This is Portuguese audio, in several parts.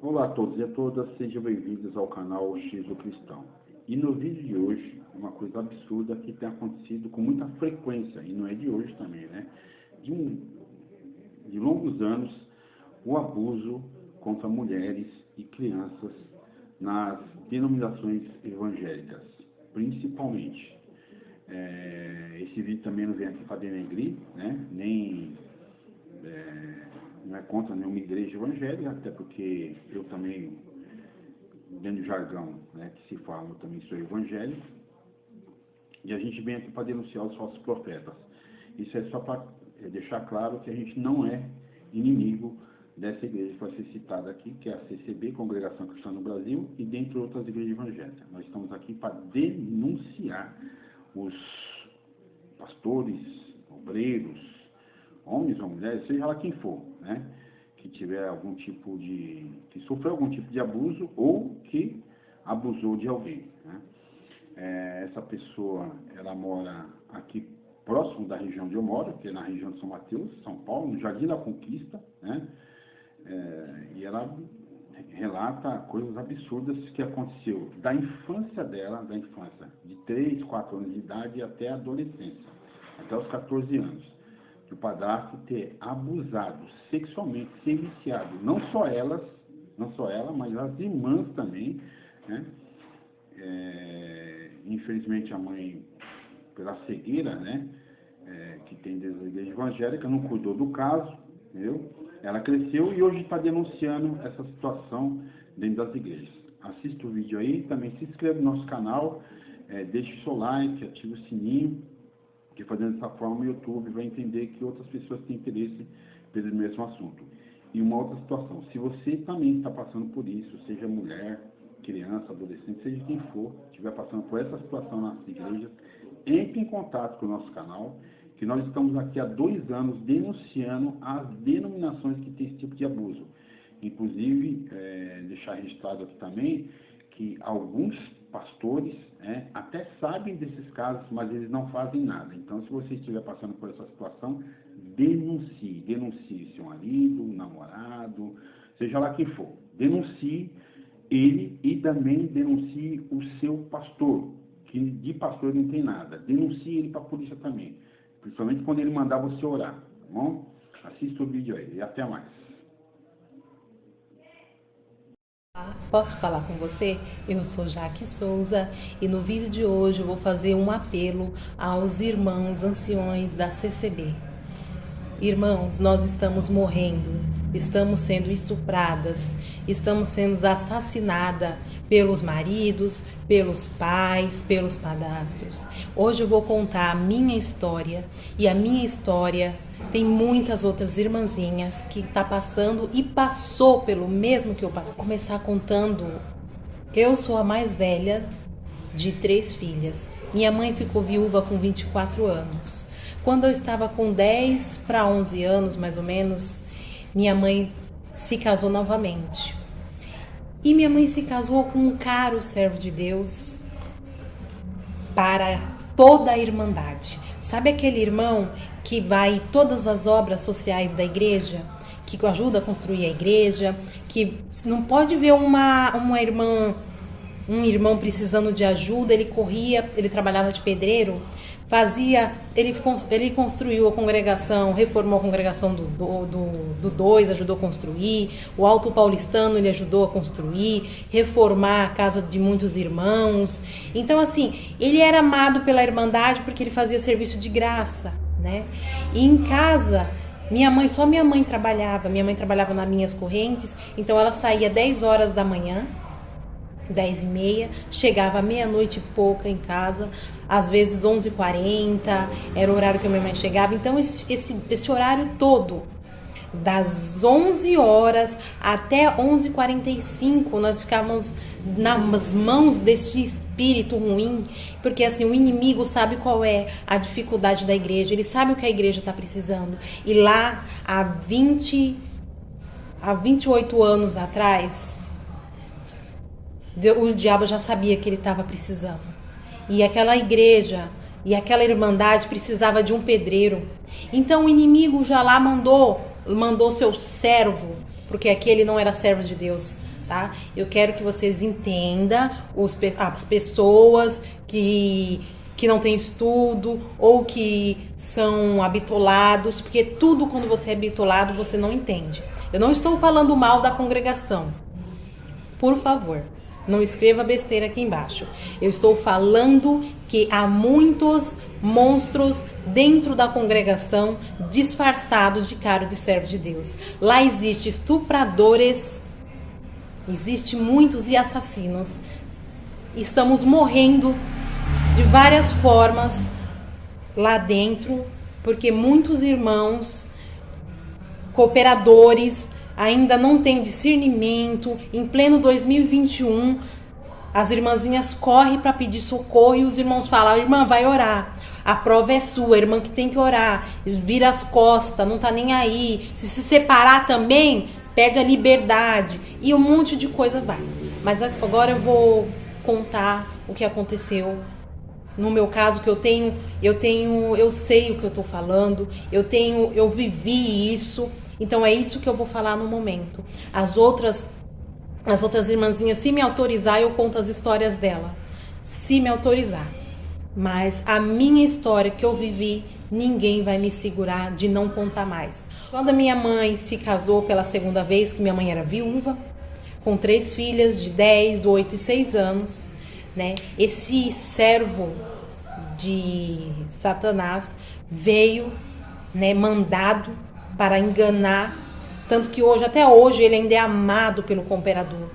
Olá a todos e a todas, sejam bem-vindos ao canal X do Cristão. E no vídeo de hoje, uma coisa absurda que tem acontecido com muita frequência, e não é de hoje também, né? De longos anos, o abuso contra mulheres e crianças nas denominações evangélicas, principalmente. Esse vídeo também não vem aqui para denegrir, né? Não é contra nenhuma igreja evangélica, até porque eu também, dentro do jargão, né, que se fala, eu também sou evangélico, e a gente vem aqui para denunciar os falsos profetas. Isso é só para deixar claro que a gente não é inimigo dessa igreja que vai ser citada aqui, que é a CCB, Congregação Cristã no Brasil, e dentre outras igrejas evangélicas. Nós estamos aqui para denunciar os pastores, obreiros, homens ou mulheres, seja lá quem for, né, que tiver algum tipo que sofreu algum tipo de abuso ou que abusou de alguém, né. Essa pessoa, ela mora aqui próximo da região onde eu moro, que é na região de São Mateus, São Paulo, no Jardim da Conquista, né, e ela relata coisas absurdas que aconteceu da infância dela, de 3, 4 anos de idade até a adolescência, até os 14 anos. Que o padrasto ter abusado sexualmente, ser viciado, não só ela, mas as irmãs também, né? Infelizmente a mãe, pela cegueira, né, que tem desde a igreja evangélica, não cuidou do caso, entendeu? Ela cresceu e hoje está denunciando essa situação dentro das igrejas. Assista o vídeo aí, também se inscreva no nosso canal, deixe o seu like, ative o sininho, que fazendo dessa forma o YouTube vai entender que outras pessoas têm interesse pelo mesmo assunto. E uma outra situação, se você também está passando por isso, seja mulher, criança, adolescente, seja quem for, estiver passando por essa situação nas igrejas, entre em contato com o nosso canal, que nós estamos aqui há 2 anos denunciando as denominações que têm esse tipo de abuso. Inclusive, deixar registrado aqui também, que alguns pastores até sabem desses casos, mas eles não fazem nada. Então, se você estiver passando por essa situação, denuncie seu marido, namorado, seja lá quem for. Denuncie ele e também denuncie o seu pastor, que de pastor não tem nada. Denuncie ele para a polícia também, principalmente quando ele mandar você orar, tá bom? Assista o vídeo aí e até mais. Posso falar com você? Eu sou Jaque Souza e no vídeo de hoje eu vou fazer um apelo aos irmãos anciões da CCB. Irmãos, nós estamos morrendo, estamos sendo estupradas, estamos sendo assassinadas pelos maridos, pelos pais, pelos padrastos. Hoje eu vou contar a minha história e a minha história tem muitas outras irmãzinhas que tá passando e passou pelo mesmo que eu passei. Vou começar contando. Eu sou a mais velha de 3 filhas. Minha mãe ficou viúva com 24 anos. Quando eu estava com 10 para 11 anos, mais ou menos, minha mãe se casou novamente. E minha mãe se casou com um caro servo de Deus para toda a irmandade. Sabe aquele irmão que vai em todas as obras sociais da igreja, que ajuda a construir a igreja, que não pode ver um irmão precisando de ajuda, ele corria, ele trabalhava de pedreiro, ele construiu a congregação, reformou a congregação do 2, ajudou a construir, o Alto Paulistano ele ajudou a construir, reformar a casa de muitos irmãos. Então assim, ele era amado pela irmandade porque ele fazia serviço de graça, né? E em casa, minha mãe trabalhava nas linhas correntes, então ela saía 10 horas da manhã, 10h30, chegava meia-noite e pouca em casa, às vezes 11h40, era o horário que a minha mãe chegava. Então esse horário todo, das 11 horas até 11h45, nós ficávamos nas mãos deste espírito ruim, porque assim, o inimigo sabe qual é a dificuldade da igreja, ele sabe o que a igreja está precisando. E lá, há 28 anos atrás, o diabo já sabia que ele estava precisando. E aquela igreja e aquela irmandade precisava de um pedreiro. Então o inimigo já lá mandou seu servo, porque aquele não era servo de Deus, tá? Eu quero que vocês entendam as pessoas que não têm estudo ou que são habitolados, porque tudo quando você é habitolado você não entende. Eu não estou falando mal da congregação. Por favor, não escreva besteira aqui embaixo. Eu estou falando que há muitos monstros dentro da congregação disfarçados de cara de servo de Deus. Lá existem estupradores, existem muitos e assassinos. Estamos morrendo de várias formas lá dentro, porque muitos irmãos cooperadores ainda não têm discernimento. Em pleno 2021, as irmãzinhas correm para pedir socorro e os irmãos falam: irmã, vai orar, a prova é sua, a irmã que tem que orar, vira as costas, não tá nem aí, se separar também, perde a liberdade, e um monte de coisa vai. Mas agora eu vou contar o que aconteceu. No meu caso, que eu sei o que eu tô falando, eu vivi isso, então é isso que eu vou falar no momento. As outras irmãzinhas, se me autorizar, eu conto as histórias dela, se me autorizar. Mas a minha história que eu vivi, ninguém vai me segurar de não contar mais. Quando a minha mãe se casou pela segunda vez, que minha mãe era viúva, com 3 filhas de 10, 8 e 6 anos, né? Esse servo de Satanás veio, né, mandado para enganar, tanto que até hoje ele ainda é amado pelo cooperador.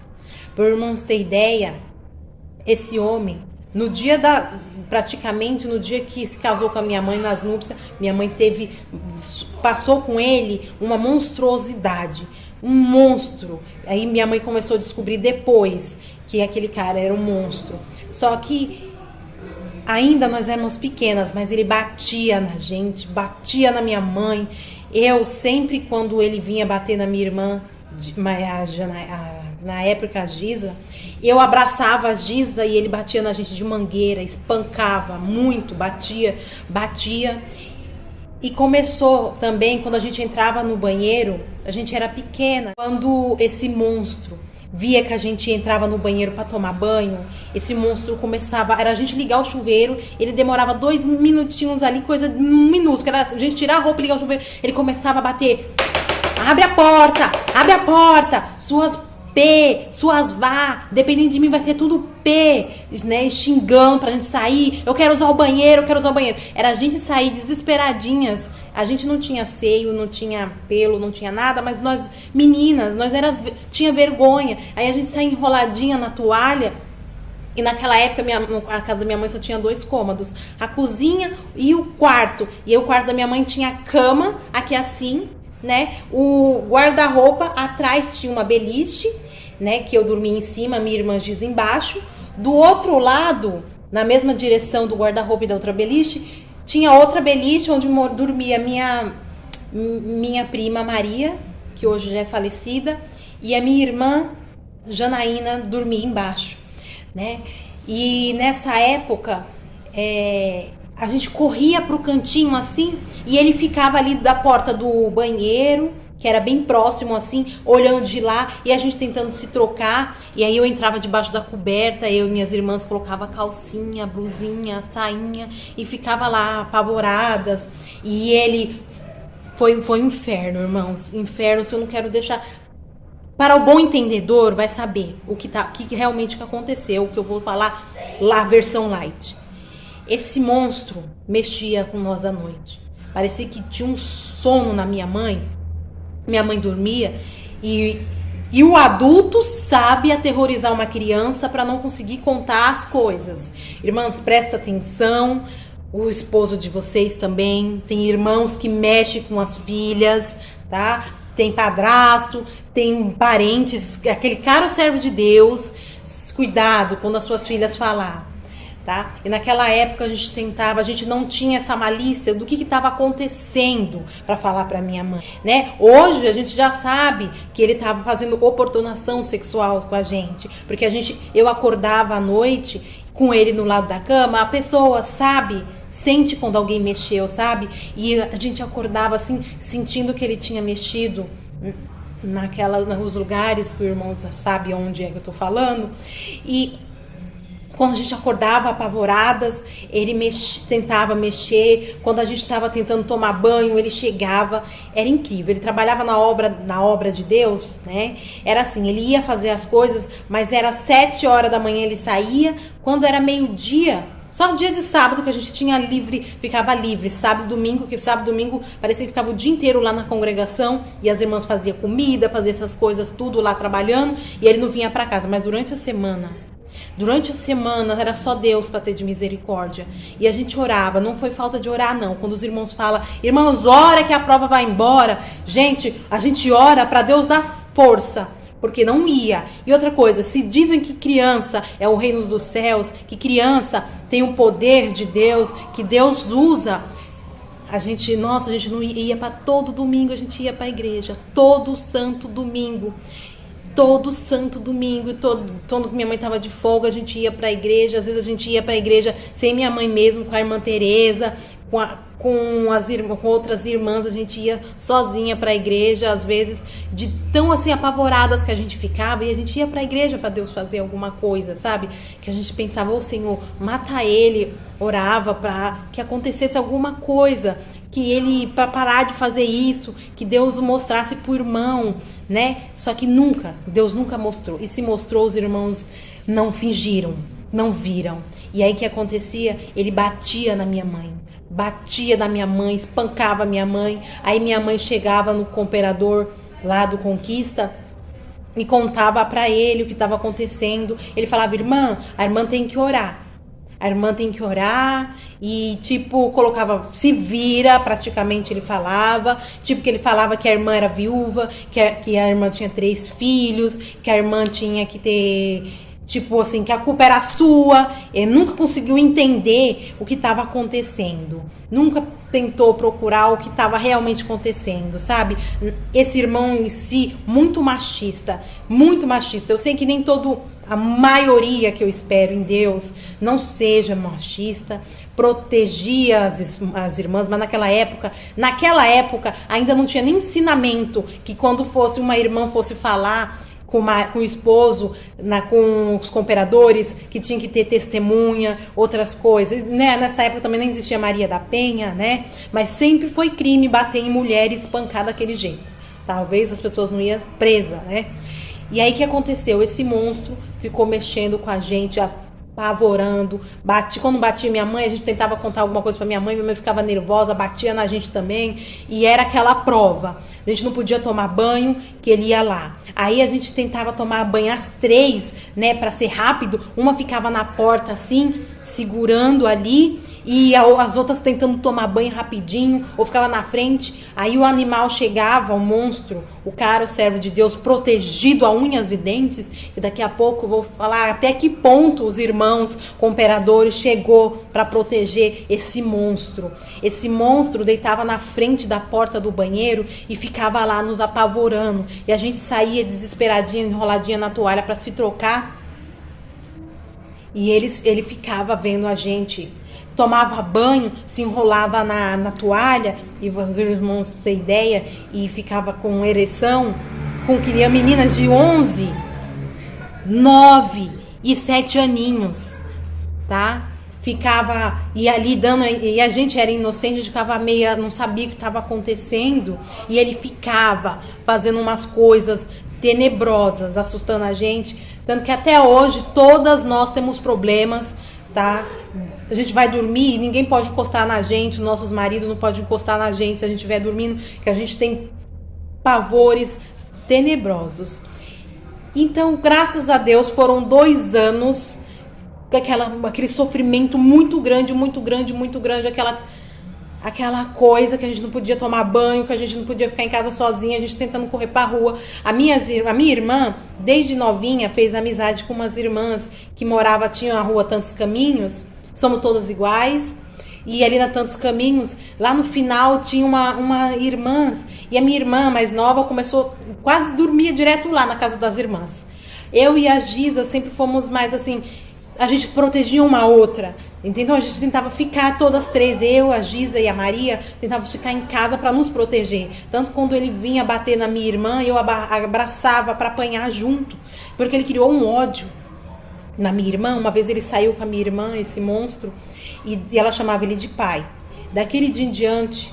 Para os irmãos terem ideia, esse homem, praticamente no dia que se casou com a minha mãe nas núpcias, minha mãe passou com ele uma monstruosidade, um monstro. Aí minha mãe começou a descobrir depois que aquele cara era um monstro. Só que ainda nós éramos pequenas, mas ele batia na gente, batia na minha mãe. Eu sempre, quando ele vinha bater na minha irmã, na época a Giza, eu abraçava a Giza e ele batia na gente de mangueira, espancava muito, batia. E começou também, quando a gente entrava no banheiro, a gente era pequena, quando esse monstro via que a gente entrava no banheiro para tomar banho, esse monstro começava, era a gente ligar o chuveiro, ele demorava 2 minutinhos ali, coisa de 1 minuto, era a gente tirar a roupa e ligar o chuveiro, ele começava a bater: abre a porta, suas P, suas vá, dependendo de mim vai ser tudo P, né, xingando pra gente sair, eu quero usar o banheiro. Era a gente sair desesperadinhas. A gente não tinha seio, não tinha pelo, não tinha nada, mas nós, meninas, tinha vergonha. Aí a gente saía enroladinha na toalha. E naquela época, a casa da minha mãe só tinha 2 cômodos, a cozinha e o quarto. E aí, o quarto da minha mãe tinha a cama, aqui assim, né? O guarda-roupa, atrás tinha uma beliche, né? Que eu dormia em cima, minha irmã diz embaixo. Do outro lado, na mesma direção do guarda-roupa e da outra beliche, tinha outra beliche onde dormia minha prima Maria, que hoje já é falecida, e a minha irmã Janaína dormia embaixo, né? E nessa época, a gente corria pro cantinho assim, e ele ficava ali da porta do banheiro, que era bem próximo assim, olhando de lá, e a gente tentando se trocar. E aí eu entrava debaixo da coberta, eu e minhas irmãs colocava calcinha, blusinha, sainha, e ficava lá apavoradas. E ele foi um inferno, irmãos, inferno. Se eu não quero deixar, para o bom entendedor vai saber o que realmente aconteceu, o que eu vou falar lá, versão light. Esse monstro mexia com nós à noite. Parecia que tinha um sono na minha mãe. Minha mãe dormia e o adulto sabe aterrorizar uma criança para não conseguir contar as coisas. Irmãs, presta atenção. O esposo de vocês também. Tem irmãos que mexem com as filhas, tá? Tem padrasto, tem parentes. Aquele cara, o servo de Deus. Cuidado quando as suas filhas falar. Tá? E naquela época a gente não tinha essa malícia do que estava acontecendo para falar para minha mãe, né? Hoje a gente já sabe que ele estava fazendo oportunação sexual com a gente, porque eu acordava à noite com ele no lado da cama, a pessoa sente quando alguém mexeu, sabe? E a gente acordava assim, sentindo que ele tinha mexido nos lugares que o irmão sabe onde é que eu tô falando. E quando a gente acordava apavoradas, ele tentava mexer. Quando a gente estava tentando tomar banho, ele chegava. Era incrível. Ele trabalhava na obra de Deus, né? Era assim, ele ia fazer as coisas, mas era 7 horas da manhã ele saía. Quando era meio-dia, só no dia de sábado que a gente tinha livre, ficava livre. Sábado e domingo, parecia que ficava o dia inteiro lá na congregação. E as irmãs faziam comida, faziam essas coisas, tudo lá trabalhando. E ele não vinha para casa. Mas durante a semana era só Deus para ter de misericórdia. E a gente orava, não foi falta de orar não. Quando os irmãos falam, irmãos, ora que a prova vai embora. Gente, a gente ora para Deus dar força, porque não ia. E outra coisa, se dizem que criança é o reino dos céus, que criança tem o poder de Deus, que Deus usa, a gente não ia para todo domingo, a gente ia para a igreja, todo santo domingo. Todo santo domingo, todo que minha mãe estava de folga, a gente ia para a igreja. Às vezes a gente ia para a igreja sem minha mãe mesmo, com a irmã Tereza, com outras irmãs, a gente ia sozinha para a igreja, às vezes, de tão assim apavoradas que a gente ficava, e a gente ia para a igreja para Deus fazer alguma coisa, sabe? Que a gente pensava, ô Senhor, mata ele, orava para que acontecesse alguma coisa, que ele, para parar de fazer isso, que Deus mostrasse pro irmão, né? Só que Deus nunca mostrou. E se mostrou, os irmãos não fingiram, não viram. E aí o que acontecia? Ele batia na minha mãe, espancava minha mãe. Aí minha mãe chegava no cooperador lá do Conquista e contava para ele o que estava acontecendo. Ele falava, a irmã tem que orar. A irmã tem que orar e, colocava, se vira, praticamente ele falava. Que ele falava que a irmã era viúva, que a irmã tinha 3 filhos, que a irmã tinha que ter, que a culpa era sua. Ele nunca conseguiu entender o que estava acontecendo. Nunca tentou procurar o que estava realmente acontecendo, sabe? Esse irmão em si, muito machista, muito machista. Eu sei que nem a maioria que eu espero em Deus não seja machista, protegia as irmãs, mas naquela época ainda não tinha nem ensinamento que quando fosse uma irmã fosse falar com o esposo, com os cooperadores, que tinha que ter testemunha, outras coisas, né? Nessa época também não existia Maria da Penha, né? Mas sempre foi crime bater em mulher e espancar daquele jeito. Talvez as pessoas não iam presa, né? E aí o que aconteceu? Esse monstro ficou mexendo com a gente, apavorando. Quando batia minha mãe, a gente tentava contar alguma coisa pra minha mãe ficava nervosa, batia na gente também. E era aquela prova. A gente não podia tomar banho, que ele ia lá. Aí a gente tentava tomar banho às 3, né, pra ser rápido. Uma ficava na porta assim, segurando ali, e as outras tentando tomar banho rapidinho, ou ficava na frente. Aí o animal chegava, o monstro, o cara, o servo de Deus, protegido a unhas e dentes. E daqui a pouco eu vou falar até que ponto os irmãos cooperadores chegou para proteger esse monstro. Esse monstro deitava na frente da porta do banheiro e ficava lá nos apavorando. E a gente saía desesperadinha, enroladinha na toalha para se trocar. E ele ficava vendo a gente. Tomava banho, se enrolava na toalha, e os irmãos têm ideia, e ficava com ereção, queria meninas de 11, 9 e 7 aninhos, tá? Ficava, e ali e a gente era inocente, a gente ficava meio, não sabia o que estava acontecendo, e ele ficava fazendo umas coisas tenebrosas, assustando a gente, tanto que até hoje todas nós temos problemas, tá? A gente vai dormir, ninguém pode encostar na gente, nossos maridos não podem encostar na gente se a gente estiver dormindo, que a gente tem pavores tenebrosos. Então, graças a Deus, foram 2 anos, aquele sofrimento muito grande, aquela coisa que a gente não podia tomar banho, que a gente não podia ficar em casa sozinha, a gente tentando correr pra rua. A minha irmã, desde novinha, fez amizade com umas irmãs que tinham a rua Tantos Caminhos, somos todas iguais, e ali na Tantos Caminhos, lá no final tinha uma irmã, e a minha irmã mais nova quase dormia direto lá na casa das irmãs. Eu e a Giza sempre fomos mais assim, a gente protegia uma a outra. Então a gente tentava ficar todas três, eu, a Giza e a Maria, tentávamos ficar em casa para nos proteger. Tanto quando ele vinha bater na minha irmã, eu abraçava para apanhar junto, porque ele criou um ódio na minha irmã. Uma vez ele saiu com a minha irmã, esse monstro, e ela chamava ele de pai. Daquele dia em diante,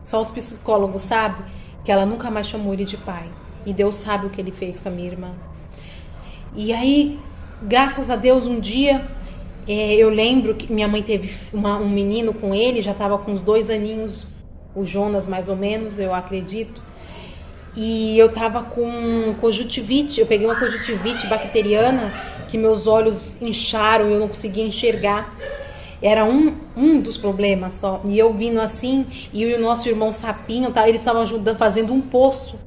só os psicólogos sabem que ela nunca mais chamou ele de pai. E Deus sabe o que ele fez com a minha irmã. E aí, graças a Deus, um dia, eu lembro que minha mãe teve um menino com ele, já estava com uns 2 aninhos, o Jonas mais ou menos, eu acredito. E eu estava com conjuntivite, eu peguei uma conjuntivite bacteriana, que meus olhos incharam e eu não conseguia enxergar. Era um dos problemas só. E eu vindo assim, e o nosso irmão Sapinho, eles estavam ajudando, fazendo um poço.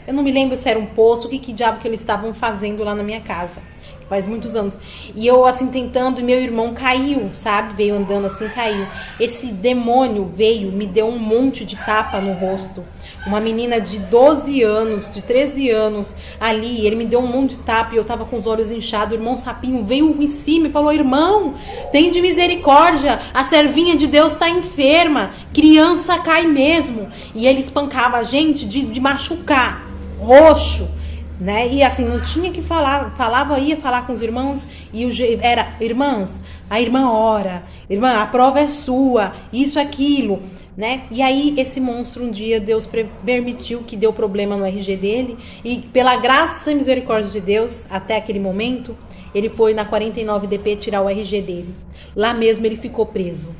Eu não me lembro se era um poço, o que diabo que eles estavam fazendo lá na minha casa. Faz muitos anos. E eu assim tentando, e meu irmão caiu, sabe? Veio andando assim, caiu. Esse demônio veio, me deu um monte de tapa no rosto. Uma menina de 12 anos, de 13 anos, ali, ele me deu um monte de tapa e eu tava com os olhos inchados. O irmão Sapinho veio em cima e falou: irmão, tem de misericórdia, a servinha de Deus tá enferma, criança cai mesmo. E ele espancava a gente de machucar, roxo. Né? E assim, não tinha que falar, ia falar com os irmãos e era: irmãs, a irmã ora, irmã, a prova é sua, isso, aquilo, né? E aí esse monstro, um dia Deus permitiu que deu problema no RG dele, e pela graça e misericórdia de Deus, até aquele momento, ele foi na 49DP tirar o RG dele. Lá mesmo ele ficou preso.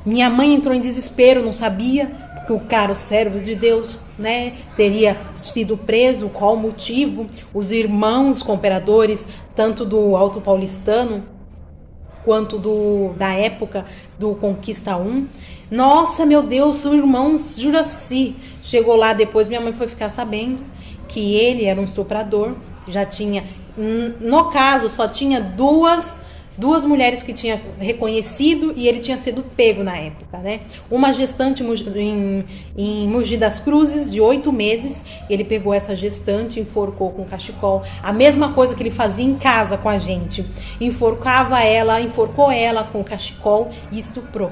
Minha mãe entrou em desespero, não sabia que o caro servo de Deus, né, teria sido preso, qual o motivo. Os irmãos cooperadores, tanto do Alto Paulistano quanto da época do Conquista 1. Nossa, meu Deus, o irmão Juraci chegou lá depois. Minha mãe foi ficar sabendo que ele era um estuprador. Já tinha, no caso, só tinha duas mulheres que tinha reconhecido, e ele tinha sido pego na época, né? Uma gestante em Mogi das Cruzes, de 8 meses, ele pegou essa gestante, enforcou com cachecol, a mesma coisa que ele fazia em casa com a gente, enforcou ela com cachecol e estuprou.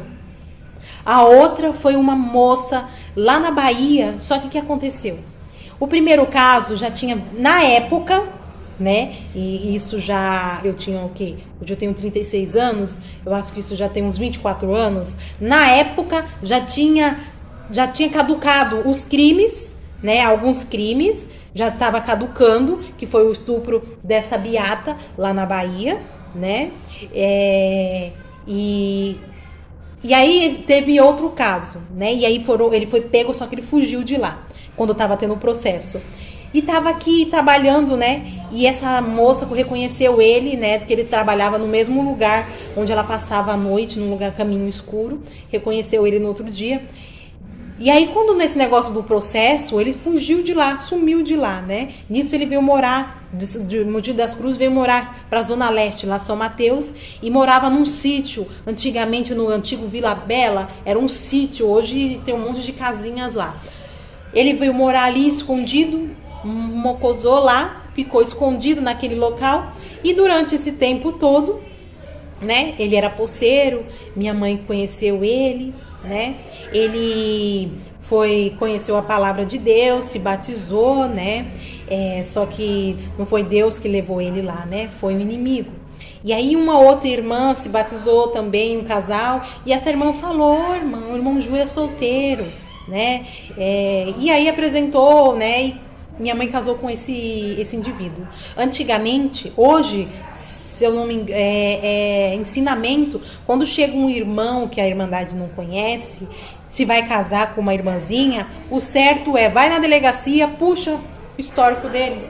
A outra foi uma moça lá na Bahia, só que o que aconteceu? O primeiro caso já tinha, na época, né? E isso já, eu tinha o quê? Hoje eu tenho 36 anos, eu acho que isso já tem uns 24 anos. Na época já tinha caducado os crimes, né? Alguns crimes já estava caducando, que foi o estupro dessa beata lá na Bahia, né? E aí teve outro caso, né? E aí ele foi pego, só que ele fugiu de lá, quando estava tendo o processo. E estava aqui trabalhando, né? E essa moça reconheceu ele, né? Que ele trabalhava no mesmo lugar onde ela passava a noite, num lugar caminho escuro. Reconheceu ele no outro dia. E aí, quando nesse negócio do processo, ele fugiu de lá, sumiu de lá, né? Nisso ele veio morar, de Mogi das Cruzes, veio morar para a Zona Leste, lá São Mateus, e morava num sítio. Antigamente, no antigo Vila Bela, era um sítio. Hoje tem um monte de casinhas lá. Ele veio morar ali escondido, mocosou lá, ficou escondido naquele local, e durante esse tempo todo, né, ele era poceiro, minha mãe conheceu ele, né, ele conheceu a palavra de Deus, se batizou, né, só que não foi Deus que levou ele lá, né, foi o inimigo. E aí uma outra irmã se batizou também, um casal, e essa irmã falou: o irmão Ju é solteiro, né, e aí apresentou, né, e minha mãe casou com esse indivíduo. Antigamente, hoje, se eu não me engano, ensinamento, quando chega um irmão que a Irmandade não conhece, se vai casar com uma irmãzinha, o certo vai na delegacia, puxa o histórico dele,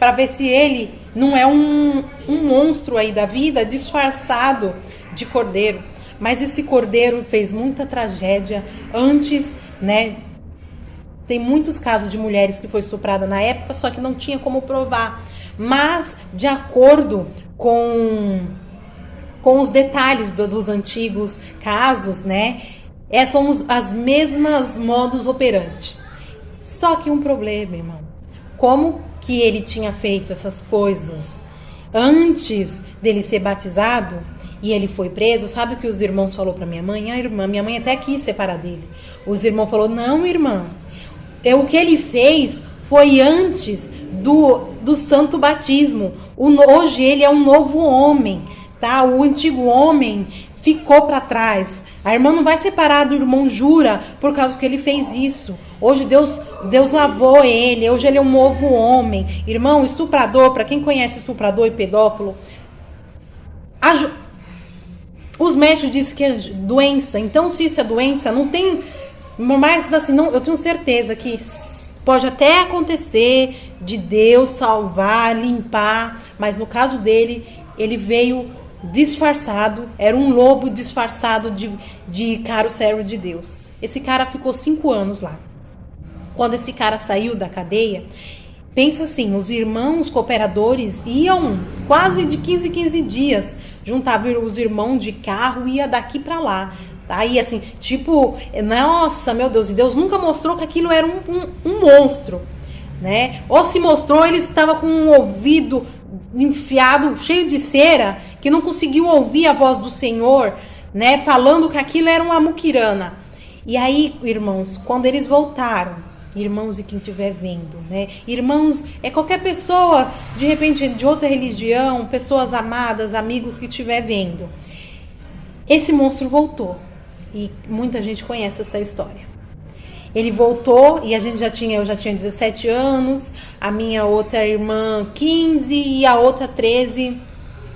para ver se ele não é um monstro aí da vida, disfarçado de cordeiro. Mas esse cordeiro fez muita tragédia antes, né? Tem muitos casos de mulheres que foi estuprada na época, só que não tinha como provar. Mas, de acordo com os detalhes dos antigos casos, né, são as mesmas modus operandi. Só que um problema, irmão. Como que ele tinha feito essas coisas antes dele ser batizado, e ele foi preso, sabe o que os irmãos falaram para minha mãe? Minha mãe até quis separar dele. Os irmãos falaram, não, irmã, o que ele fez foi antes do santo batismo. Hoje ele é um novo homem, tá? O antigo homem ficou para trás. A irmã não vai separar do irmão, jura, por causa que ele fez isso. Hoje Deus lavou ele, hoje ele é um novo homem. Irmão, estuprador, para quem conhece estuprador e pedófilo, os médicos dizem que é doença. Então, se isso é doença, não tem... Mas assim, não, eu tenho certeza que pode até acontecer de Deus salvar, limpar, mas no caso dele, ele veio disfarçado, era um lobo disfarçado de caro servo de Deus. Esse cara ficou 5 anos lá. Quando esse cara saiu da cadeia, pensa assim, os irmãos cooperadores iam quase de 15 dias, juntavam os irmãos de carro e ia daqui para lá. Aí assim, tipo, nossa, meu Deus, e Deus nunca mostrou que aquilo era um monstro, né? Ou se mostrou, ele estava com um ouvido enfiado, cheio de cera, que não conseguiu ouvir a voz do Senhor, né? Falando que aquilo era uma muquirana. E aí, irmãos, quando eles voltaram, irmãos e quem estiver vendo, né? Irmãos, é qualquer pessoa, de repente, de outra religião, pessoas amadas, amigos que estiver vendo. Esse monstro voltou. E muita gente conhece essa história. Ele voltou e eu já tinha 17 anos, a minha outra irmã 15 e a outra 13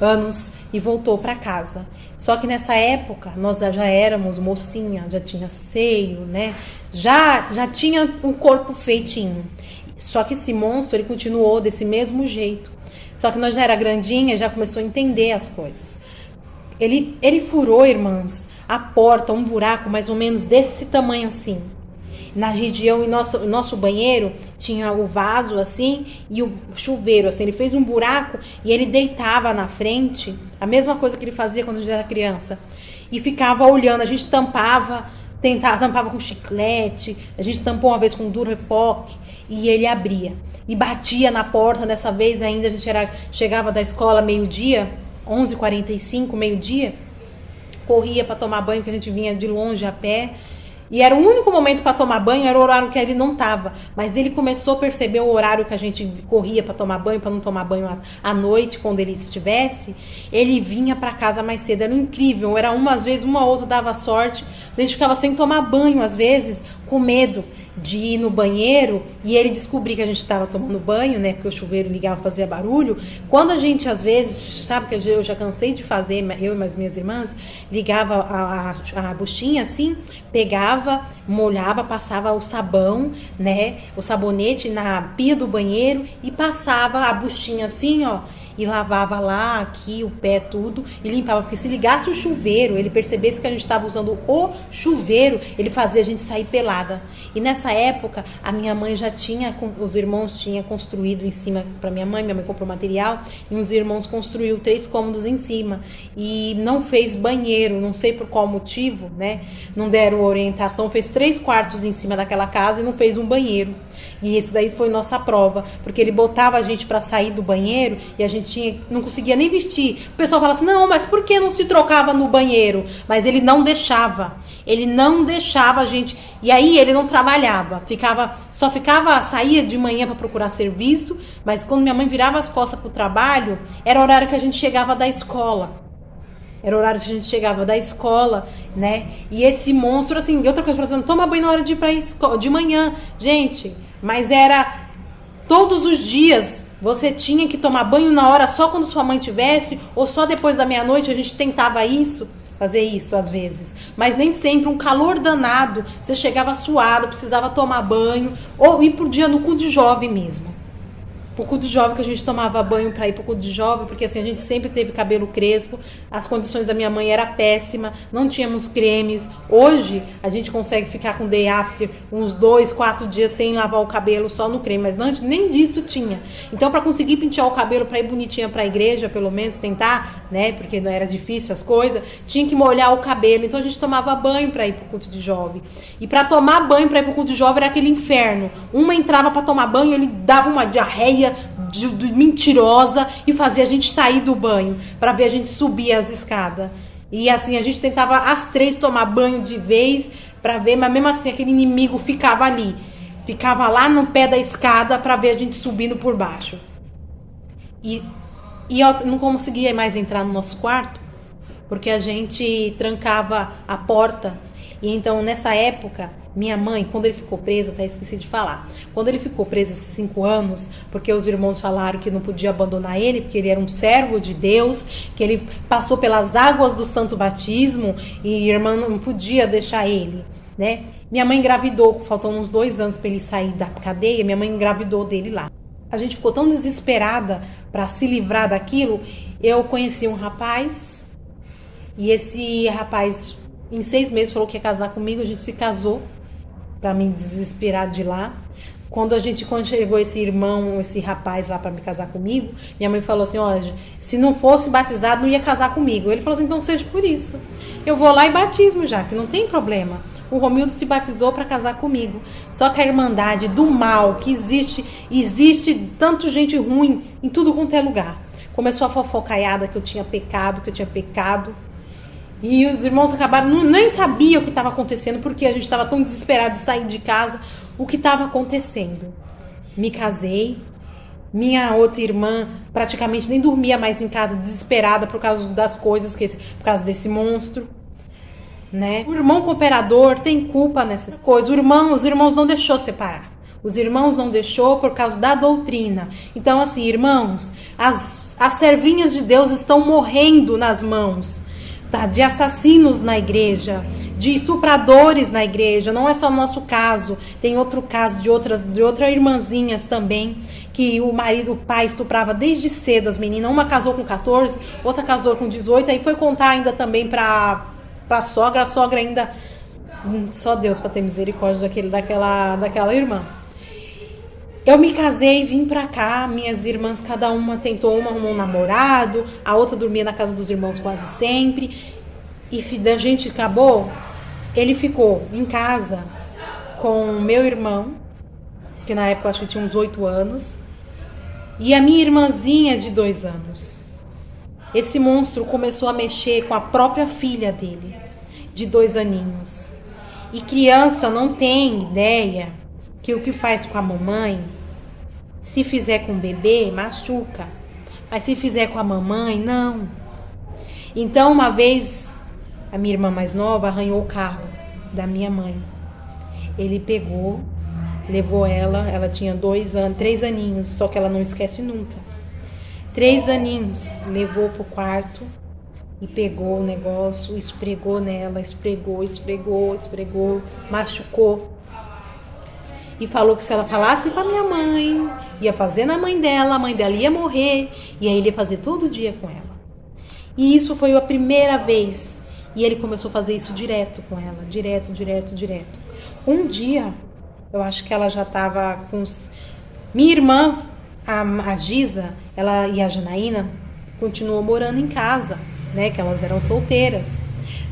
anos e voltou para casa. Só que nessa época nós já éramos mocinha, já tinha seio, né? Já tinha um corpo feitinho. Só que esse monstro, ele continuou desse mesmo jeito. Só que nós já era grandinha, já começou a entender as coisas. Ele furou, irmãos, a porta, um buraco mais ou menos desse tamanho assim. Na região, em nosso banheiro, tinha o vaso assim e o chuveiro, assim. Ele fez um buraco e ele deitava na frente, a mesma coisa que ele fazia quando a gente era criança. E ficava olhando, a gente tampava com chiclete, a gente tampou uma vez com Durepox e ele abria. E batia na porta, dessa vez ainda a gente chegava da escola meio-dia, 11h45, meio-dia, corria para tomar banho, porque a gente vinha de longe a pé. E era o único momento para tomar banho, era o horário que ele não tava. Mas ele começou a perceber o horário que a gente corria para tomar banho, para não tomar banho à noite, quando ele estivesse. Ele vinha para casa mais cedo, era incrível. Era às vezes, uma ou outra dava sorte. A gente ficava sem tomar banho, às vezes, com medo de ir no banheiro e ele descobrir que a gente estava tomando banho, né? Porque o chuveiro ligava, fazia barulho. Quando a gente, às vezes, sabe que eu já cansei de fazer, eu e as minhas irmãs, ligava a buchinha assim, pegava, molhava, passava o sabão, né? O sabonete na pia do banheiro e passava a buchinha assim, ó. E lavava lá, aqui, o pé, tudo, e limpava. Porque se ligasse o chuveiro, ele percebesse que a gente estava usando o chuveiro, ele fazia a gente sair pelada. E nessa época, a minha mãe já tinha, os irmãos tinham construído em cima para minha mãe comprou material, e os irmãos construiu 3 cômodos em cima. E não fez banheiro, não sei por qual motivo, né? Não deram orientação, fez 3 quartos em cima daquela casa e não fez um banheiro. E esse daí foi nossa prova, porque ele botava a gente para sair do banheiro e a gente não conseguia nem vestir. O pessoal fala assim, não, mas por que não se trocava no banheiro? Mas ele não deixava a gente, e aí ele não trabalhava, saía de manhã para procurar serviço, mas quando minha mãe virava as costas pro trabalho, era o horário que a gente chegava da escola. Né? E esse monstro, assim, e outra coisa, por exemplo, toma banho na hora de ir pra escola, de manhã. Gente, mas era todos os dias. Você tinha que tomar banho na hora só quando sua mãe tivesse, ou só depois da meia-noite. A gente tentava fazer isso às vezes. Mas nem sempre, um calor danado. Você chegava suado, precisava tomar banho, ou ir pro dia no cu de jovem mesmo. Pro culto de jovem, que a gente tomava banho para ir pro culto de jovem, porque assim, a gente sempre teve cabelo crespo, as condições da minha mãe era péssima, não tínhamos cremes. Hoje a gente consegue ficar com day after uns 2, 4 dias sem lavar o cabelo, só no creme, mas antes nem disso tinha. Então, para conseguir pentear o cabelo para ir bonitinha para a igreja, pelo menos tentar, né, porque não era difícil as coisas, tinha que molhar o cabelo. Então a gente tomava banho para ir pro culto de jovem. E para tomar banho para ir pro culto de jovem era aquele inferno. Uma entrava para tomar banho, ele dava uma diarreia de mentirosa e fazia a gente sair do banho para ver a gente subir as escadas. E assim, a gente tentava às 3 tomar banho de vez para ver, mas mesmo assim aquele inimigo ficava ali. Ficava lá no pé da escada para ver a gente subindo por baixo. E eu não conseguia mais entrar no nosso quarto, porque a gente trancava a porta. E então, nessa época, minha mãe, quando ele ficou preso, até esqueci de falar, quando ele ficou preso esses 5 anos, porque os irmãos falaram que não podia abandonar ele, porque ele era um servo de Deus, que ele passou pelas águas do santo batismo, e a irmã não podia deixar ele, né? Minha mãe engravidou, faltam uns 2 anos para ele sair da cadeia, minha mãe engravidou dele lá. A gente ficou tão desesperada para se livrar daquilo. Eu conheci um rapaz, e esse rapaz, em 6 meses, falou que ia casar comigo. A gente se casou, para me desesperar de lá. Quando chegou esse rapaz lá para me casar comigo, minha mãe falou assim: olha, se não fosse batizado, não ia casar comigo. Ele falou assim: então seja por isso. Eu vou lá e batismo já, que não tem problema. O Romildo se batizou para casar comigo. Só que a irmandade do mal que existe tanto gente ruim em tudo quanto é lugar. Começou a fofocaiada que eu tinha pecado. E os irmãos acabaram, nem sabiam o que estava acontecendo, porque a gente estava tão desesperado de sair de casa, o que estava acontecendo. Me casei. Minha outra irmã praticamente nem dormia mais em casa, desesperada por causa das coisas, por causa desse monstro. Né? O irmão cooperador tem culpa nessas coisas. Os irmãos não deixou separar. Os irmãos não deixou por causa da doutrina. Então, assim, irmãos, as servinhas de Deus estão morrendo nas mãos, tá? De assassinos na igreja, de estupradores na igreja. Não é só o nosso caso. Tem outro caso de outras irmãzinhas também, que o pai estuprava desde cedo as meninas. Uma casou com 14, outra casou com 18. Aí foi contar ainda também pra sogra, a sogra ainda, só Deus para ter misericórdia daquela irmã. Eu me casei, vim pra cá, minhas irmãs, cada uma arrumou um namorado, a outra dormia na casa dos irmãos quase sempre, e a gente acabou, ele ficou em casa com meu irmão, que na época eu acho que tinha uns 8 anos, e a minha irmãzinha de 2 anos. Esse monstro começou a mexer com a própria filha dele, de 2 aninhos. E criança não tem ideia que o que faz com a mamãe, se fizer com o bebê, machuca. Mas se fizer com a mamãe, não. Então, uma vez, a minha irmã mais nova arranhou o carro da minha mãe. Ele pegou, levou ela tinha 3 aninhos, só que ela não esquece nunca. 3 aninhos, levou pro quarto e pegou o negócio, esfregou nela, esfregou, machucou. E falou que se ela falasse com a minha mãe, ia fazer na mãe dela, a mãe dela ia morrer, e aí ele ia fazer todo dia com ela. E isso foi a primeira vez. E ele começou a fazer isso direto com ela, direto. Um dia, eu acho que ela já estava com... Minha irmã, a Giza, ela e a Janaína, continuou morando em casa, né? Que elas eram solteiras,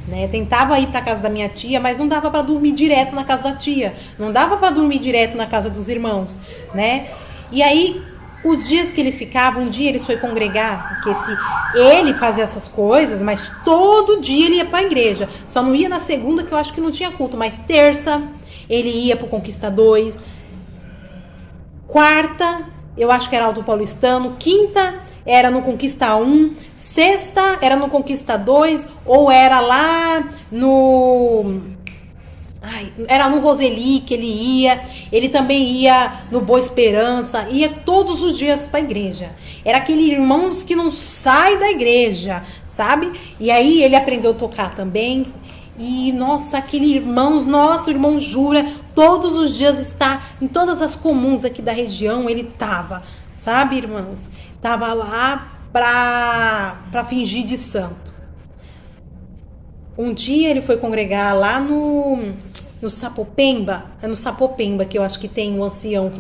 né? Tentava ir para casa da minha tia, mas não dava para dormir direto na casa da tia, não dava para dormir direto na casa dos irmãos, né? E aí, os dias que ele ficava, um dia ele foi congregar, porque ele fazia essas coisas, mas todo dia ele ia para a igreja. Só não ia na segunda, que eu acho que não tinha culto, mas terça ele ia pro Conquista 2, quarta, eu acho que era Alto Paulistano, quinta era no Conquista 1, sexta era no Conquista 2, ou era lá no... era no Roseli que ele ia. Ele também ia no Boa Esperança, ia todos os dias para a igreja. Era aquele irmãos que não sai da igreja, sabe? E aí ele aprendeu a tocar também. E nossa, aquele irmão, nosso irmão Jura, todos os dias está em todas as comuns aqui da região, ele tava, sabe, irmãos? Tava lá pra fingir de santo. Um dia ele foi congregar lá no Sapopemba, é no Sapopemba que eu acho que tem um ancião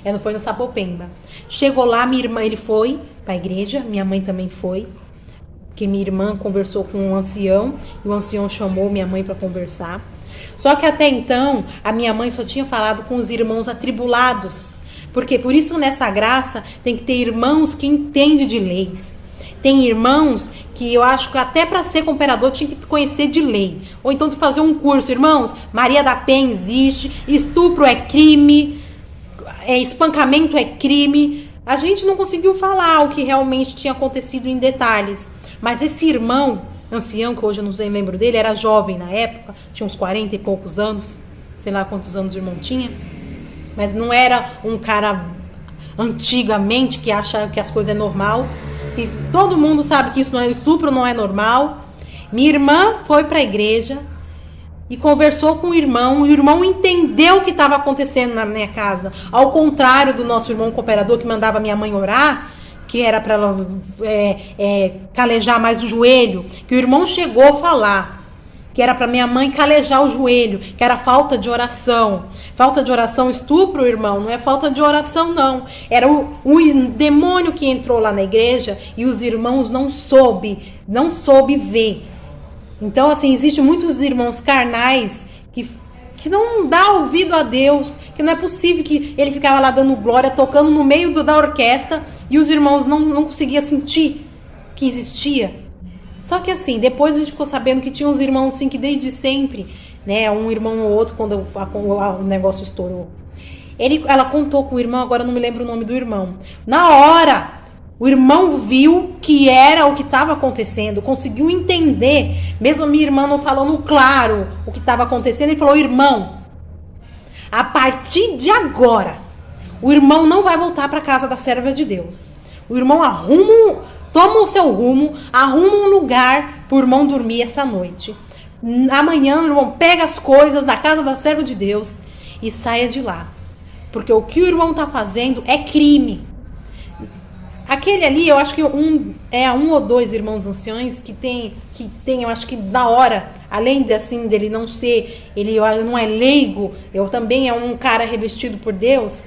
não foi no Sapopemba. Chegou lá, minha irmã, ele foi pra igreja, minha mãe também foi, porque minha irmã conversou com um ancião, e o ancião chamou minha mãe para conversar. Só que até então, a minha mãe só tinha falado com os irmãos atribulados, Porque por isso nessa graça tem que ter irmãos que entendem de leis. Tem irmãos que eu acho que até para ser cooperador tinha que conhecer de lei. Ou então tu fazer um curso. Irmãos, Maria da Penha existe, estupro é crime, espancamento é crime. A gente não conseguiu falar o que realmente tinha acontecido em detalhes. Mas esse irmão, ancião, que hoje eu não lembro dele, era jovem na época, tinha uns 40 e poucos anos, sei lá quantos anos o irmão tinha, mas não era um cara antigamente que acha que as coisas é normal, que todo mundo sabe que isso não é estupro, não é normal. Minha irmã foi para a igreja e conversou com o irmão entendeu o que estava acontecendo na minha casa, ao contrário do nosso irmão cooperador que mandava minha mãe orar, que era para ela calejar mais o joelho, que o irmão chegou a falar que era para minha mãe calejar o joelho, que era falta de oração. Falta de oração, estupro, irmão, não é falta de oração, não. Era o demônio que entrou lá na igreja e os irmãos não soube ver. Então, assim, existem muitos irmãos carnais que não dá ouvido a Deus, que não é possível que ele ficava lá dando glória, tocando no meio da orquestra e os irmãos não conseguiam sentir que existia. Só que assim, depois a gente ficou sabendo que tinha uns irmãos assim que desde sempre, né, um irmão ou outro, quando o negócio estourou. Ela contou com o irmão, agora não me lembro o nome do irmão. Na hora, o irmão viu que era o que estava acontecendo, conseguiu entender, mesmo a minha irmã não falando claro o que estava acontecendo, ele falou: irmão, a partir de agora, o irmão não vai voltar para a casa da serva de Deus. O irmão toma o seu rumo, arruma um lugar para o irmão dormir essa noite. Amanhã o irmão pega as coisas da casa da serva de Deus e saia de lá. Porque o que o irmão está fazendo é crime. Aquele ali, eu acho que um ou dois irmãos anciões que tem, eu acho que da hora, além de, assim, dele não ser, ele não é leigo, eu também é um cara revestido por Deus.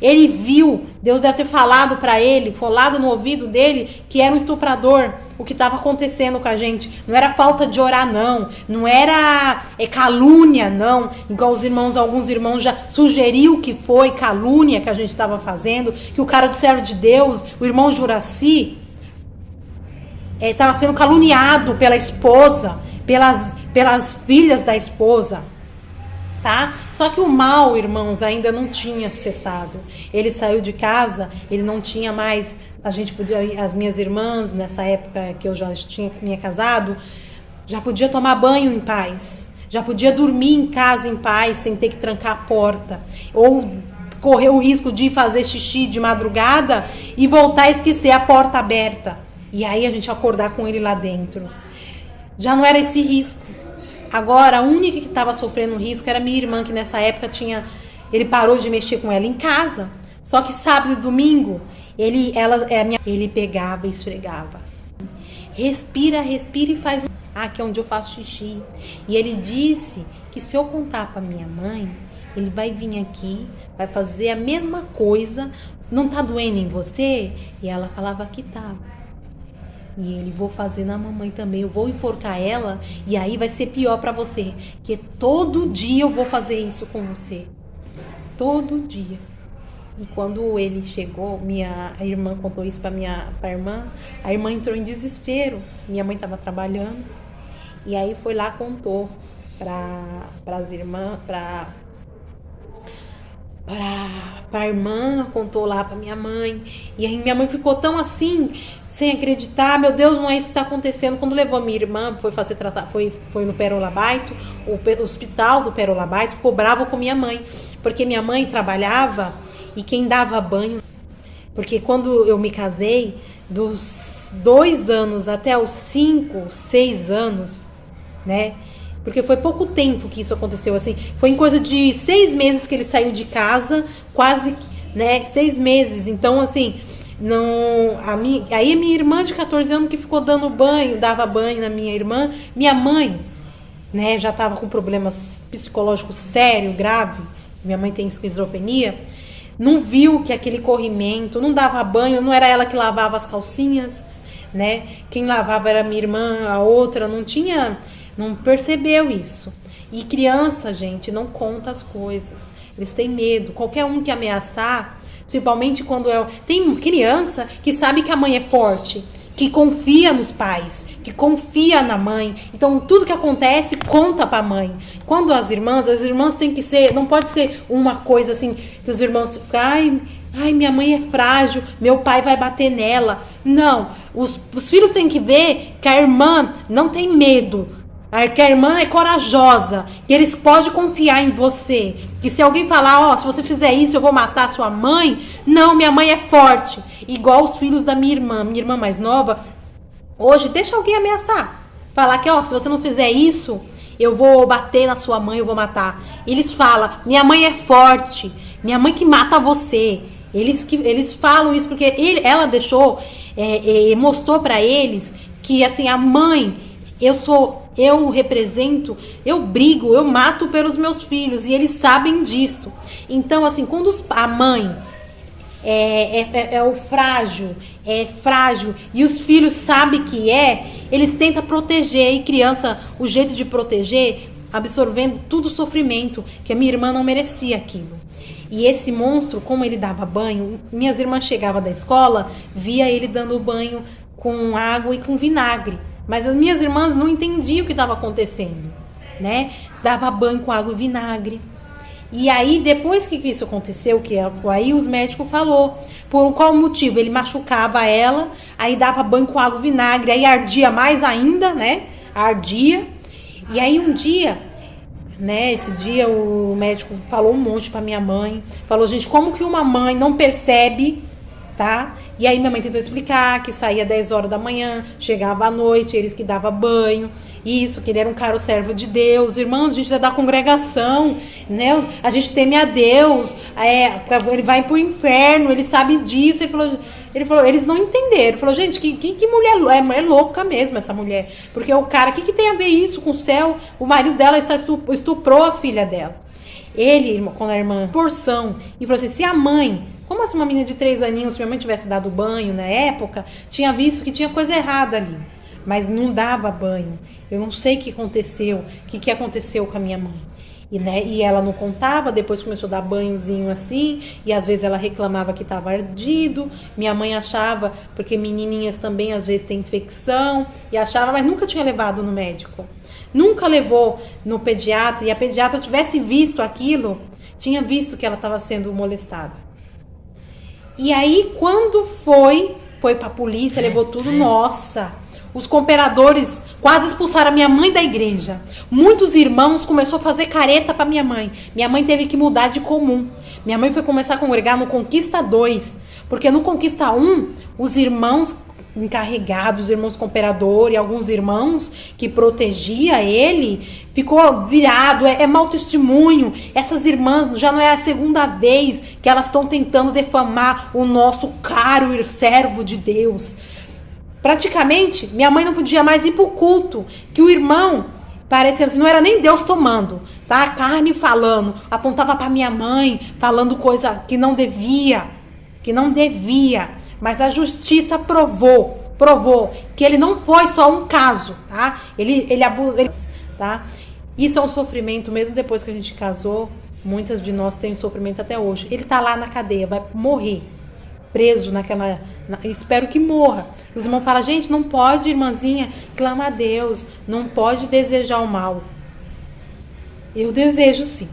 Ele viu, Deus deve ter falado para ele, falado no ouvido dele, que era um estuprador, o que estava acontecendo com a gente. Não era falta de orar, não era calúnia, não. Igual alguns irmãos já sugeriu que foi calúnia que a gente estava fazendo, que o cara do servo de Deus, o irmão Juraci, estava sendo caluniado pela esposa, pelas filhas da esposa. Tá? Só que o mal, irmãos, ainda não tinha cessado. Ele saiu de casa, ele não tinha mais. A gente podia, as minhas irmãs, nessa época que eu já tinha casado, já podia tomar banho em paz, já podia dormir em casa em paz, sem ter que trancar a porta, ou correr o risco de fazer xixi de madrugada e voltar a esquecer a porta aberta. E aí a gente acordar com ele lá dentro. Já não era esse risco. Agora, a única que estava sofrendo risco era minha irmã, que nessa época ele parou de mexer com ela em casa. Só que sábado e domingo, ele pegava e esfregava. Respira e faz que é onde eu faço xixi. E ele disse que se eu contar para minha mãe, ele vai vir aqui, vai fazer a mesma coisa. Não tá doendo em você? E ela falava que tava. E ele, vou fazer na mamãe também, eu vou enforcar ela e aí vai ser pior pra você, que todo dia eu vou fazer isso com você, todo dia. E quando ele chegou, a irmã contou isso pra irmã, a irmã entrou em desespero, minha mãe tava trabalhando, e aí foi lá, contou pras irmãs, pra irmã, contou lá pra minha mãe, e aí minha mãe ficou tão assim, sem acreditar, meu Deus, não é isso que está acontecendo. Quando levou a minha irmã, foi no Perolabaito, o hospital do Perolabaito, ficou bravo com minha mãe, porque minha mãe trabalhava e quem dava banho, porque quando eu me casei, dos 2 anos até os 5, 6 anos, né, porque foi pouco tempo que isso aconteceu, assim, foi em coisa de 6 meses que ele saiu de casa, quase, né, 6 meses, então, assim, não, aí a minha irmã de 14 anos que ficou dava banho na minha irmã, minha mãe, né, já estava com problemas psicológicos sérios, grave, minha mãe tem esquizofrenia, não viu que aquele corrimento, não dava banho, não era ela que lavava as calcinhas, né, quem lavava era minha irmã, a outra não percebeu isso. E criança, gente, não conta as coisas, eles têm medo, qualquer um que ameaçar, Principalmente quando tem criança que sabe que a mãe é forte, que confia nos pais, que confia na mãe. Então, tudo que acontece, conta pra mãe. Quando as irmãs têm que ser... Não pode ser uma coisa assim, que os irmãos ficam... Ai, minha mãe é frágil, meu pai vai bater nela. Não, os filhos têm que ver que a irmã não tem medo, que a irmã é corajosa, que eles podem confiar em você. Que se alguém falar, se você fizer isso, eu vou matar sua mãe. Não, minha mãe é forte. Igual os filhos da minha irmã mais nova. Hoje, deixa alguém ameaçar. Falar que, se você não fizer isso, eu vou bater na sua mãe, eu vou matar. Eles falam, minha mãe é forte, minha mãe que mata você. Eles falam isso porque ela deixou, mostrou pra eles que assim, a mãe, eu represento, eu brigo, eu mato pelos meus filhos e eles sabem disso. Então, assim, quando a mãe é frágil e os filhos sabem que eles tentam proteger. E criança, o jeito de proteger, absorvendo todo o sofrimento, que a minha irmã não merecia aquilo. E esse monstro, como ele dava banho, minhas irmãs chegavam da escola, via ele dando banho com água e com vinagre. Mas as minhas irmãs não entendiam o que estava acontecendo, né? Dava banho com água e vinagre. E aí, depois que isso aconteceu, aí os médicos falou por qual motivo. Ele machucava ela, aí dava banho com água e vinagre, aí ardia mais ainda, né? Ardia. E aí um dia, né? Esse dia o médico falou um monte pra minha mãe. Falou, gente, como que uma mãe não percebe, tá? E aí minha mãe tentou explicar que saía 10 horas da manhã, chegava à noite, eles que davam banho, isso, que ele era um caro servo de Deus. Irmãos, a gente é da congregação, né? A gente teme a Deus, ele vai pro inferno, ele sabe disso. Ele falou, eles não entenderam. Ele falou, gente, que mulher é louca mesmo essa mulher. Porque o cara, o que tem a ver isso com o céu? O marido dela estuprou a filha dela. Ele, com a irmã, porção, e falou assim, se a mãe... Como assim uma menina de 3 aninhos, se minha mãe tivesse dado banho na época, tinha visto que tinha coisa errada ali. Mas não dava banho. Eu não sei o que aconteceu, o que aconteceu com a minha mãe. E ela não contava, depois começou a dar banhozinho assim, e às vezes ela reclamava que estava ardido. Minha mãe achava, porque menininhas também às vezes têm infecção, e achava, mas nunca tinha levado no médico. Nunca levou no pediatra, e a pediatra tivesse visto aquilo, tinha visto que ela estava sendo molestada. E aí, quando foi pra polícia, levou tudo, nossa, os cooperadores quase expulsaram a minha mãe da igreja. Muitos irmãos começaram a fazer careta pra minha mãe. Minha mãe teve que mudar de comum. Minha mãe foi começar a congregar no Conquista 2, porque no Conquista 1, os irmãos encarregados, irmãos cooperadores e alguns irmãos que protegia ele, ficou virado, é mau testemunho. Essas irmãs já não é a segunda vez que elas estão tentando defamar o nosso caro servo de Deus. Praticamente, minha mãe não podia mais ir pro culto, que o irmão, parecendo assim, não era nem Deus tomando, tá? A carne falando, apontava pra minha mãe, falando coisa que não devia, mas a justiça provou que ele não foi só um caso, tá? Ele abusou, tá? Isso é um sofrimento, mesmo depois que a gente casou, muitas de nós têm sofrimento até hoje. Ele tá lá na cadeia, vai morrer, preso espero que morra. Os irmãos falam, gente, não pode, irmãzinha, clama a Deus, não pode desejar o mal. Eu desejo sim.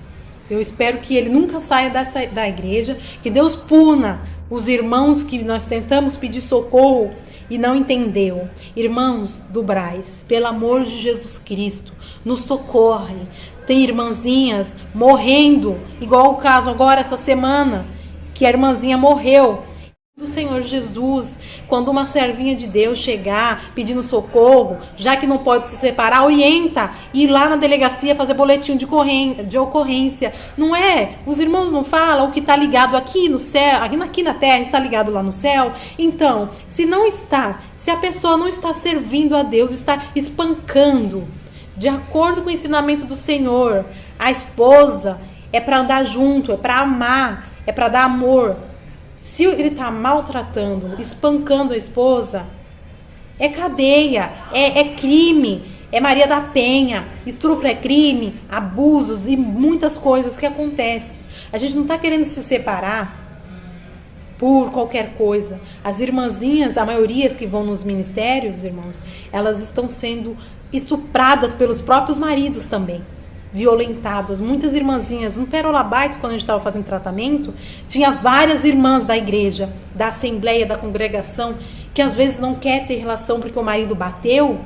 Eu espero que ele nunca saia da igreja, que Deus puna os irmãos que nós tentamos pedir socorro e não entendeu. Irmãos do Brás, pelo amor de Jesus Cristo, nos socorre. Tem irmãzinhas morrendo, igual o caso agora essa semana, que a irmãzinha morreu. Do Senhor Jesus, quando uma servinha de Deus chegar pedindo socorro, já que não pode se separar, orienta, ir lá na delegacia fazer boletim de ocorrência. Não é? Os irmãos não falam o que está ligado aqui no céu, aqui na terra está ligado lá no céu. Então, se a pessoa não está servindo a Deus, está espancando, de acordo com o ensinamento do Senhor, a esposa é para andar junto, é para amar, é para dar amor. Se ele está maltratando, espancando a esposa, é cadeia, é crime, é Maria da Penha, estupro é crime, abusos e muitas coisas que acontecem. A gente não está querendo se separar por qualquer coisa. As irmãzinhas, a maioria que vão nos ministérios, irmãos, elas estão sendo estupradas pelos próprios maridos também, violentadas. Muitas irmãzinhas, no Perolabaito, quando a gente estava fazendo tratamento, tinha várias irmãs da igreja, da assembleia, da congregação, que às vezes não quer ter relação porque o marido bateu,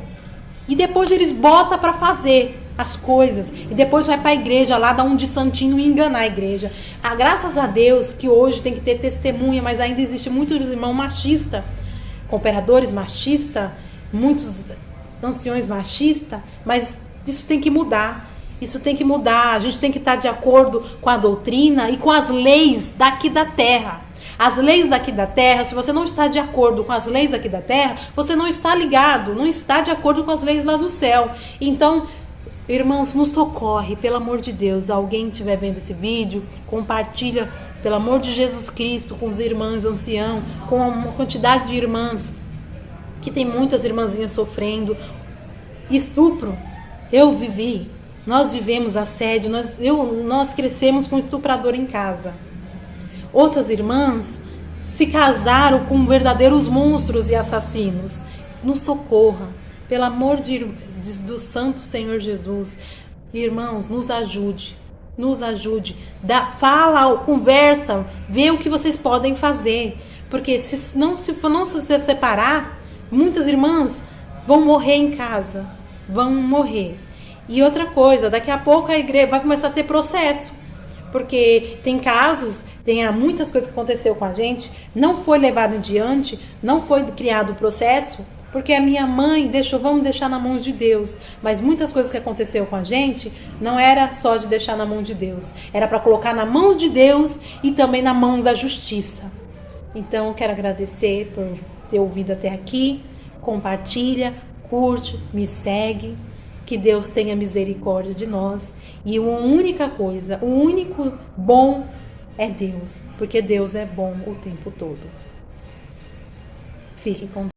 e depois eles botam para fazer as coisas, e depois vai para a igreja lá, dar um de santinho e enganar a igreja. Graças a Deus que hoje tem que ter testemunha, mas ainda existe muitos irmãos machistas, cooperadores machistas, muitos anciões machistas, mas isso tem que mudar. Isso tem que mudar. A gente tem que estar de acordo com a doutrina e com as leis daqui da terra. As leis daqui da terra, se você não está de acordo com as leis daqui da terra, você não está ligado, não está de acordo com as leis lá do céu. Então, irmãos, nos socorre, pelo amor de Deus. Alguém estiver vendo esse vídeo, compartilha, pelo amor de Jesus Cristo, com os irmãos anciãos, com uma quantidade de irmãs, que tem muitas irmãzinhas sofrendo estupro. Eu vivi, nós vivemos assédio, nós crescemos com estuprador em casa. Outras irmãs se casaram com verdadeiros monstros e assassinos. Nos socorra, pelo amor do Santo Senhor Jesus. Irmãos, nos ajude. Fala, conversa, vê o que vocês podem fazer. Porque se não se separar, muitas irmãs vão morrer em casa. Vão morrer. E outra coisa, daqui a pouco a igreja vai começar a ter processo. Porque tem casos, muitas coisas que aconteceu com a gente, não foi levado em diante, não foi criado o processo, porque a minha mãe vamos deixar na mão de Deus. Mas muitas coisas que aconteceu com a gente, não era só de deixar na mão de Deus. Era para colocar na mão de Deus e também na mão da justiça. Então, quero agradecer por ter ouvido até aqui. Compartilha, curte, me segue. Que Deus tenha misericórdia de nós. E uma única coisa, o único bom é Deus. Porque Deus é bom o tempo todo. Fique com Deus.